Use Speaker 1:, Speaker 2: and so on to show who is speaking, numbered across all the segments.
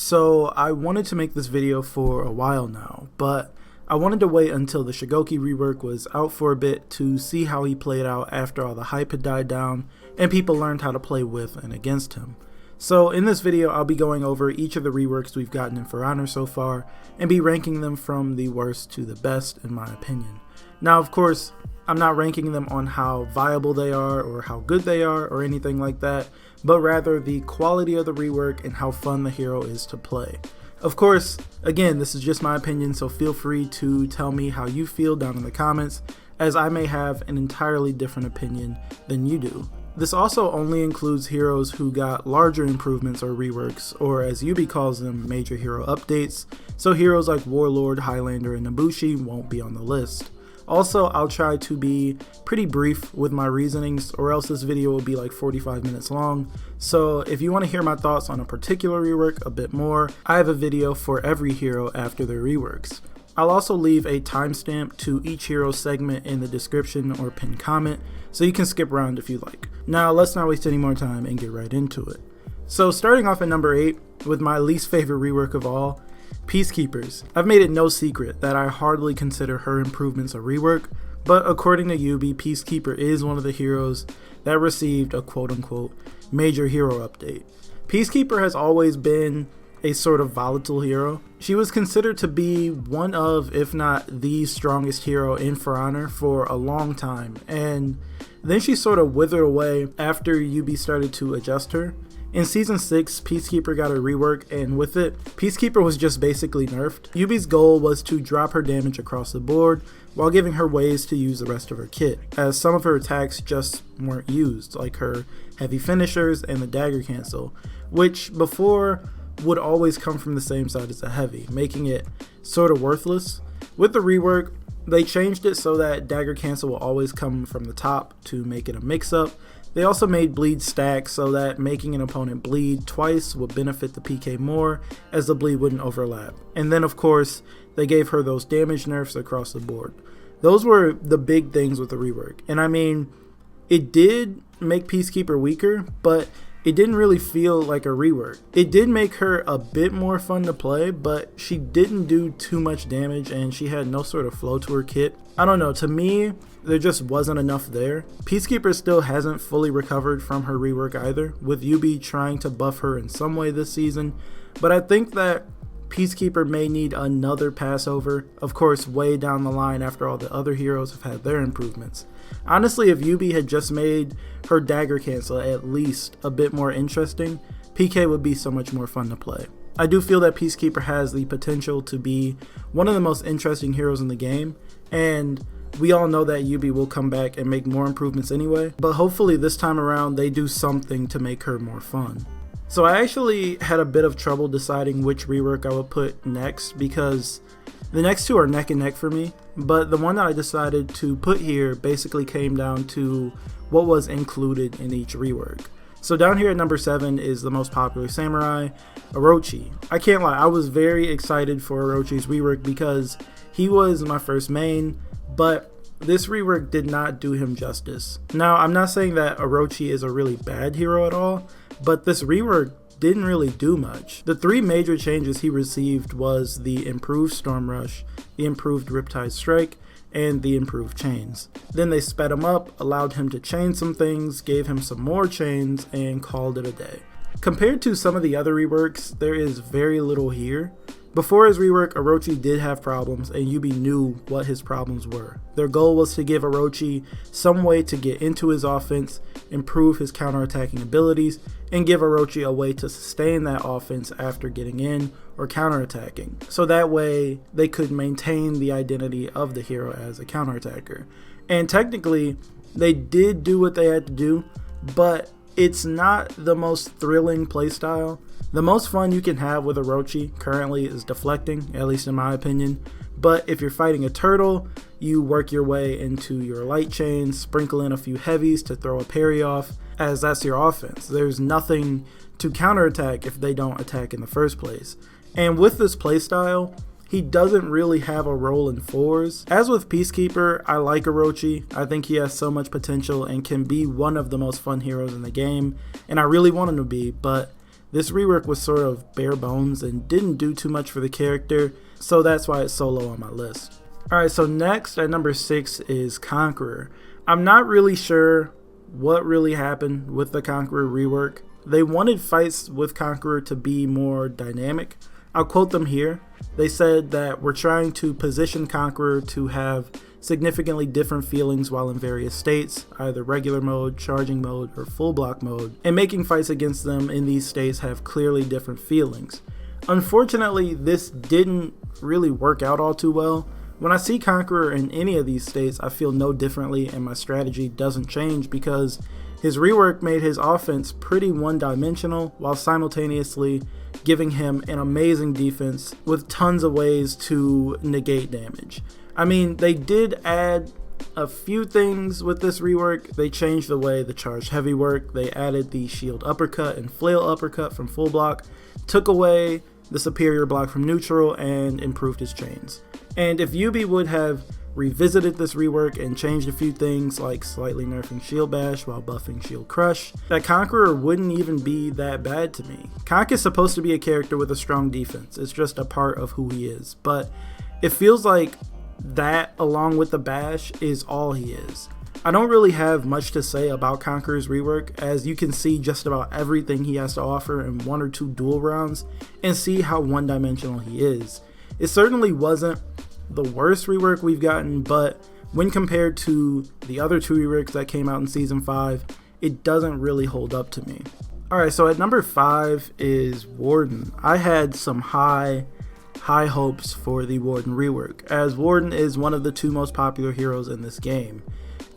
Speaker 1: So I wanted to make this video for a while now, but I wanted to wait until the Shikoku rework was out for a bit to see how he played out after all the hype had died down and people learned how to play with and against him. So in this video I'll be going over each of the reworks we've gotten in For Honor so far and be ranking them from the worst to the best in my opinion. Now of course I'm not ranking them on how viable they are or how good they are or anything like that, but rather the quality of the rework and how fun the hero is to play. Of course, again, this is just my opinion, so feel free to tell me how you feel down in the comments, as I may have an entirely different opinion than you do. This also only includes heroes who got larger improvements or reworks, or as Yubi calls them, major hero updates, so heroes like Warlord, Highlander, and Nabushi won't be on the list. Also, I'll try to be pretty brief with my reasonings, or else this video will be like 45 minutes long. So if you want to hear my thoughts on a particular rework a bit more, I have a video for every hero after their reworks. I'll also leave a timestamp to each hero segment in the description or pinned comment, so you can skip around if you like. Now let's not waste any more time and get right into it. So starting off at number 8 with my least favorite rework of all, Peacekeepers. I've made it no secret that I hardly consider her improvements a rework, but according to Yubi, Peacekeeper is one of the heroes that received a quote-unquote major hero update. Peacekeeper has always been a sort of volatile hero. She was considered to be one of, if not the strongest hero in For Honor for a long time, and then she sort of withered away after Yubi started to adjust her. In Season 6, Peacekeeper got a rework, and with it, Peacekeeper was just basically nerfed. Yubi's goal was to drop her damage across the board, while giving her ways to use the rest of her kit, as some of her attacks just weren't used, like her heavy finishers and the dagger cancel, which before would always come from the same side as the heavy, making it sort of worthless. With the rework, they changed it so that dagger cancel will always come from the top to make it a mix-up. They also made bleed stack so that making an opponent bleed twice would benefit the PK more, as the bleed wouldn't overlap. And then of course, they gave her those damage nerfs across the board. Those were the big things with the rework. And I mean, it did make Peacekeeper weaker, but it didn't really feel like a rework. It did make her a bit more fun to play, but she didn't do too much damage and she had no sort of flow to her kit. I don't know, to me, there just wasn't enough there. Peacekeeper still hasn't fully recovered from her rework either, with Yubi trying to buff her in some way this season, but I think that Peacekeeper may need another passover, of course way down the line after all the other heroes have had their improvements. Honestly, if Yubi had just made her dagger cancel at least a bit more interesting, PK would be so much more fun to play. I do feel that Peacekeeper has the potential to be one of the most interesting heroes in the game, and we all know that Yubi will come back and make more improvements anyway, but hopefully this time around they do something to make her more fun. So I actually had a bit of trouble deciding which rework I would put next, because the next two are neck and neck for me, but the one that I decided to put here basically came down to what was included in each rework. So down here at number 7 is the most popular samurai, Orochi. I can't lie, I was very excited for Orochi's rework because he was my first main, but this rework did not do him justice. Now, I'm not saying that Orochi is a really bad hero at all, but this rework didn't really do much. The 3 major changes he received was the improved Storm Rush, the improved Riptide Strike, and the improved chains. Then they sped him up, allowed him to chain some things, gave him some more chains, and called it a day. Compared to some of the other reworks, there is very little here. Before his rework, Orochi did have problems, and Yubi knew what his problems were. Their goal was to give Orochi some way to get into his offense, improve his counterattacking abilities, and give Orochi a way to sustain that offense after getting in or counterattacking. So that way, they could maintain the identity of the hero as a counterattacker. And technically, they did do what they had to do, but it's not the most thrilling playstyle. The most fun you can have with Orochi currently is deflecting, at least in my opinion. But if you're fighting a turtle, you work your way into your light chains, sprinkle in a few heavies to throw a parry off, as that's your offense. There's nothing to counterattack if they don't attack in the first place. And with this playstyle, he doesn't really have a role in 4s. As with Peacekeeper, I like Orochi. I think he has so much potential and can be one of the most fun heroes in the game, and I really want him to be, but This rework was sort of bare bones and didn't do too much for the character, so that's why it's so low on my list. Alright, so next at number 6 is Conqueror. I'm not really sure what really happened with the Conqueror rework. They wanted fights with Conqueror to be more dynamic. I'll quote them here. They said that we're trying to position Conqueror to have significantly different feelings while in various states, either regular mode, charging mode, or full block mode, and making fights against them in these states have clearly different feelings. Unfortunately, this didn't really work out all too well. When I see Conqueror in any of these states, I feel no differently and my strategy doesn't change because his rework made his offense pretty one-dimensional while simultaneously giving him an amazing defense with tons of ways to negate damage. I mean, they did add a few things with this rework. They changed the way the charged heavy worked. They added the shield uppercut and flail uppercut from full block, took away the superior block from neutral, and improved his chains. And if Yubi would have revisited this rework and changed a few things like slightly nerfing shield bash while buffing shield crush, that Conqueror wouldn't even be that bad to me. Conk is supposed to be a character with a strong defense. It's just a part of who he is. But it feels like that, along with the bash, is all he is. I don't really have much to say about Conqueror's rework, as you can see just about everything he has to offer in 1 or 2 duel rounds and see how one-dimensional he is. It certainly wasn't the worst rework we've gotten, but when compared to the other 2 reworks that came out in Season 5, it doesn't really hold up to me. Alright, so at number 5 is Warden. I had some high hopes for the Warden rework, as Warden is one of the 2 most popular heroes in this game.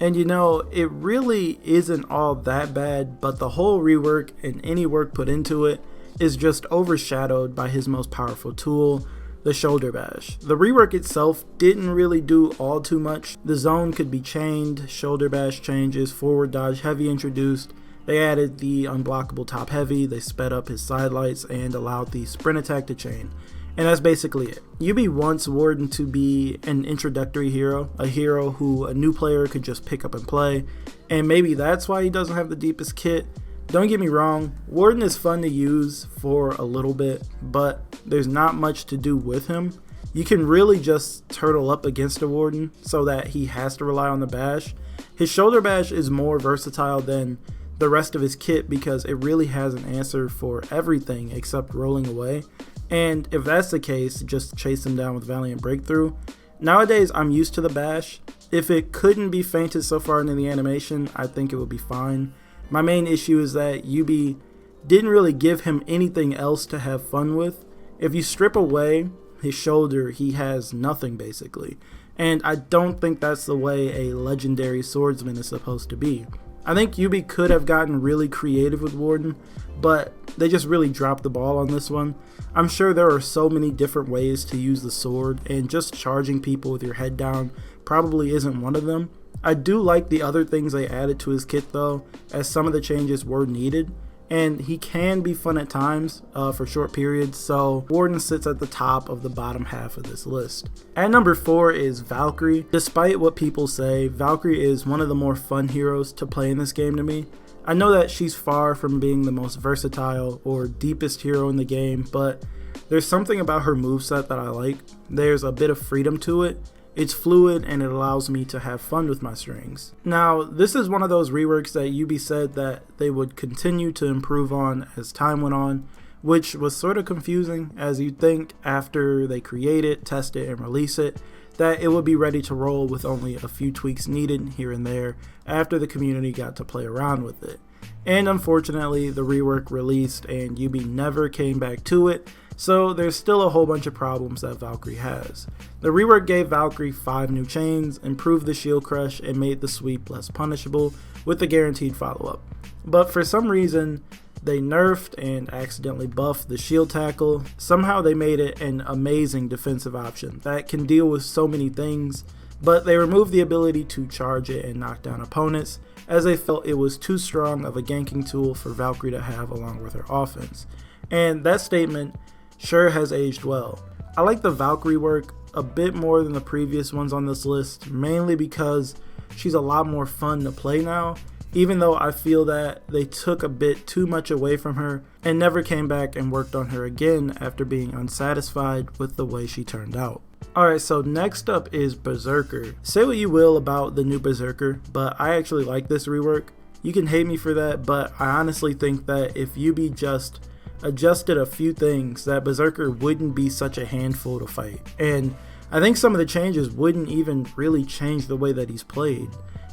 Speaker 1: And you know, it really isn't all that bad, but the whole rework and any work put into it is just overshadowed by his most powerful tool, the shoulder bash. The rework itself didn't really do all too much. The zone could be chained, shoulder bash changes, forward dodge heavy introduced. They added the unblockable top heavy, they sped up his side lights, and allowed the sprint attack to chain. And that's basically it. Yubi wants Warden to be an introductory hero, a hero who a new player could just pick up and play, and maybe that's why he doesn't have the deepest kit. Don't get me wrong, Warden is fun to use for a little bit, but there's not much to do with him. You can really just turtle up against a Warden so that he has to rely on the bash. His shoulder bash is more versatile than the rest of his kit because it really has an answer for everything except rolling away. And if that's the case, just chase him down with Valiant Breakthrough. Nowadays, I'm used to the bash. If it couldn't be fainted so far into the animation, I think it would be fine. My main issue is that Yubi didn't really give him anything else to have fun with. If you strip away his shoulder, he has nothing basically. And I don't think that's the way a legendary swordsman is supposed to be. I think Yubi could have gotten really creative with Warden, but they just really dropped the ball on this one. I'm sure there are so many different ways to use the sword, and just charging people with your head down probably isn't one of them. I do like the other things they added to his kit though, as some of the changes were needed, and he can be fun at times for short periods, so Warden sits at the top of the bottom half of this list. At number 4 is Valkyrie. Despite what people say, Valkyrie is one of the more fun heroes to play in this game to me. I know that she's far from being the most versatile or deepest hero in the game, but there's something about her moveset that I like. There's a bit of freedom to it. It's fluid and it allows me to have fun with my strings. Now, this is one of those reworks that Yubi said that they would continue to improve on as time went on, which was sort of confusing, as you'd think after they create it, test it, and release it, that it would be ready to roll with only a few tweaks needed here and there after the community got to play around with it. And unfortunately, the rework released and Yubi never came back to it, so there's still a whole bunch of problems that Valkyrie has. The rework gave Valkyrie 5 new chains, improved the shield crush, and made the sweep less punishable with the guaranteed follow-up. But for some reason, they nerfed and accidentally buffed the shield tackle. Somehow they made it an amazing defensive option that can deal with so many things, but they removed the ability to charge it and knock down opponents, as they felt it was too strong of a ganking tool for Valkyrie to have along with her offense. And that statement sure has aged well. I like the Valkyrie work a bit more than the previous ones on this list, mainly because she's a lot more fun to play now, even though I feel that they took a bit too much away from her and never came back and worked on her again after being unsatisfied with the way she turned out. Alright, so next up is Berserker. Say what you will about the new Berserker, but I actually like this rework. You can hate me for that, but I honestly think that if Yubi just adjusted a few things, that Berserker wouldn't be such a handful to fight. And I think some of the changes wouldn't even really change the way that he's played.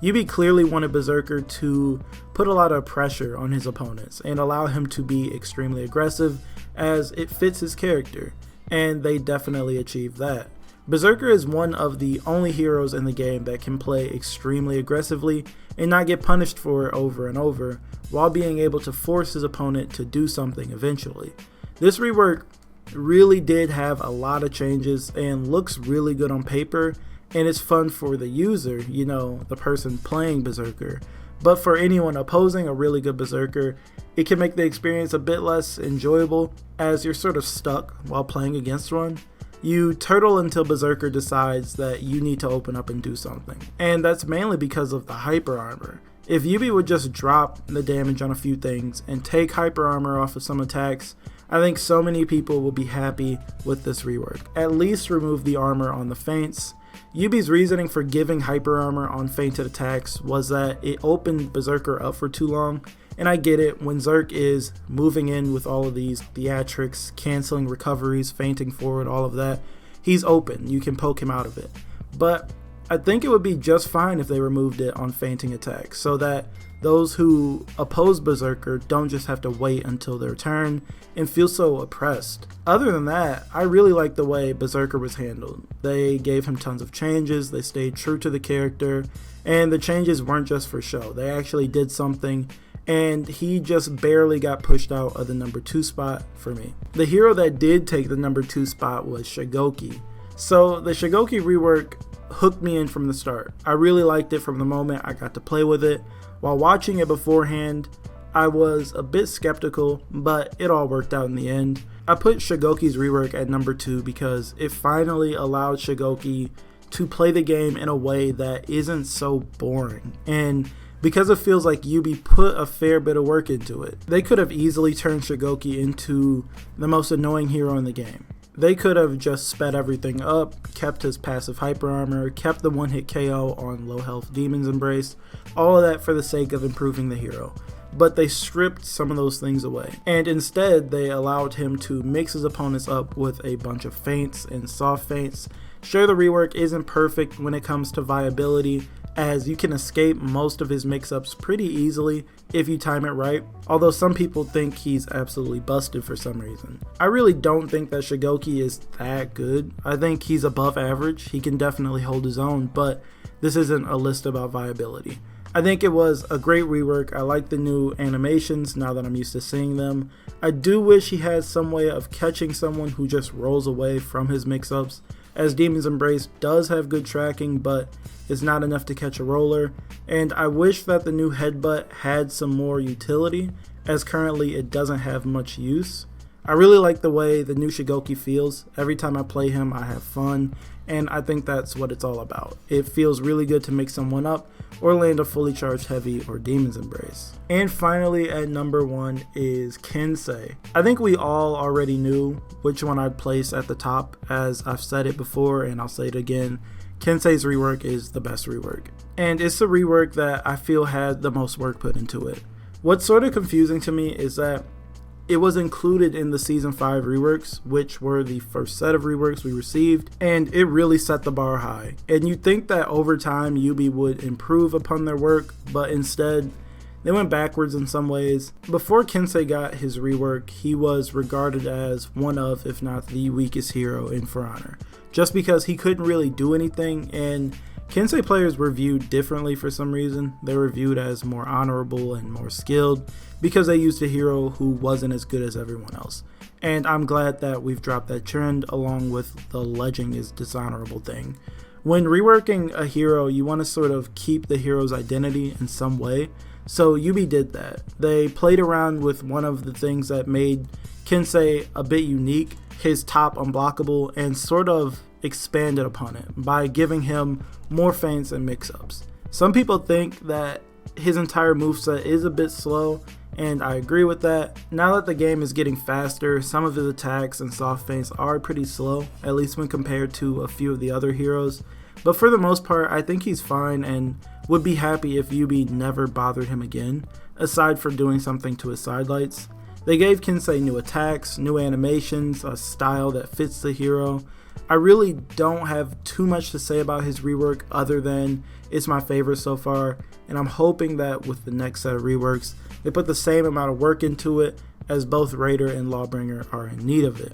Speaker 1: Yubi clearly wanted Berserker to put a lot of pressure on his opponents and allow him to be extremely aggressive as it fits his character, and they definitely achieved that. Berserker is one of the only heroes in the game that can play extremely aggressively and not get punished for it over and over, while being able to force his opponent to do something eventually. This rework really did have a lot of changes and looks really good on paper, and it's fun for the user, you know, the person playing Berserker. But for anyone opposing a really good Berserker, it can make the experience a bit less enjoyable as you're sort of stuck while playing against one. You turtle until Berserker decides that you need to open up and do something, and that's mainly because of the hyper armor. If Yubi would just drop the damage on a few things and take hyper armor off of some attacks, I think so many people will be happy with this rework. At least remove the armor on the feints. Yubi's reasoning for giving hyper armor on feinted attacks was that it opened Berserker up for too long, and I get it. When Zerk is moving in with all of these theatrics, canceling recoveries, feinting forward, all of that, he's open. You can poke him out of it. But I think it would be just fine if they removed it on feinting attacks, so that those who oppose Berserker don't just have to wait until their turn and feel so oppressed. Other than that, I really like the way Berserker was handled. They gave him tons of changes, they stayed true to the character, and the changes weren't just for show. They actually did something, and he just barely got pushed out of the number 2 spot for me. The hero that did take the number 2 spot was Shikoku. So the Shikoku rework hooked me in from the start. I really liked it from the moment I got to play with it. While watching it beforehand, I was a bit skeptical, but it all worked out in the end. I put Shikoku's rework at number 2 because it finally allowed Shikoku to play the game in a way that isn't so boring, and because it feels like Yubi put a fair bit of work into it. They could have easily turned Shikoku into the most annoying hero in the game. They could have just sped everything up, kept his passive hyper armor, kept the one-hit KO on low health Demon's Embrace, all of that for the sake of improving the hero. But they stripped some of those things away, and instead they allowed him to mix his opponents up with a bunch of feints and soft feints. Sure, the rework isn't perfect when it comes to viability, as you can escape most of his mix-ups pretty easily if you time it right, although some people think he's absolutely busted for some reason. I really don't think that Shikoku is that good. I think he's above average. He can definitely hold his own, but this isn't a list about viability. I think it was a great rework. I like the new animations now that I'm used to seeing them. I do wish he had some way of catching someone who just rolls away from his mix-ups, as Demon's Embrace does have good tracking, but it's not enough to catch a roller. And I wish that the new headbutt had some more utility, as currently it doesn't have much use. I really like the way the new Shikoku feels. Every time I play him, I have fun, and I think that's what it's all about. It feels really good to mix someone up or land a fully charged heavy or Demon's Embrace. And finally, at number 1 is Kensei. I think we all already knew which one I'd place at the top, as I've said it before and I'll say it again. Kensei's rework is the best rework, and it's the rework that I feel had the most work put into it. What's sort of confusing to me is that it was included in the Season 5 reworks, which were the first set of reworks we received, and it really set the bar high. And you'd think that over time Yubi would improve upon their work, but instead they went backwards in some ways. Before Kensei got his rework, he was regarded as one of, if not the weakest hero in For Honor, just because he couldn't really do anything, and Kensei players were viewed differently for some reason. They were viewed as more honorable and more skilled because they used a hero who wasn't as good as everyone else. And I'm glad that we've dropped that trend, along with the legend is dishonorable thing. When reworking a hero, you want to sort of keep the hero's identity in some way. So Yubi did that. They played around with one of the things that made Kensei a bit unique, his top unblockable, and sort of expanded upon it by giving him more feints and mix-ups. Some people think that his entire moveset is a bit slow, and I agree with that. Now that the game is getting faster, some of his attacks and soft feints are pretty slow, at least when compared to a few of the other heroes. But for the most part, I think he's fine and would be happy if Yubi never bothered him again, aside from doing something to his sidelights. They gave Kensei new attacks, new animations, a style that fits the hero. I really don't have too much to say about his rework other than it's my favorite so far, and I'm hoping that with the next set of reworks, they put the same amount of work into it as both Raider and Lawbringer are in need of it.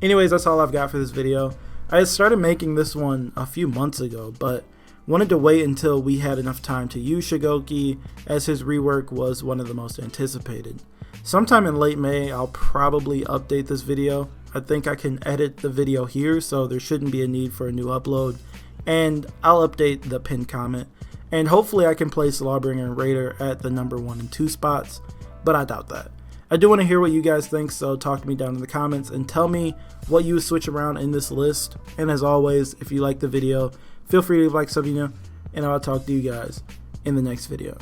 Speaker 1: Anyways, that's all I've got for this video. I had started making this one a few months ago, but wanted to wait until we had enough time to use Shikoku, as his rework was one of the most anticipated. Sometime in late May, I'll probably update this video. I think I can edit the video here, so there shouldn't be a need for a new upload, and I'll update the pinned comment, and hopefully I can place Lawbringer and Raider at the number 1 and 2 spots, but I doubt that. I do want to hear what you guys think, so talk to me down in the comments and tell me what you would switch around in this list. And as always, if you like the video, feel free to like, sub, and I'll talk to you guys in the next video.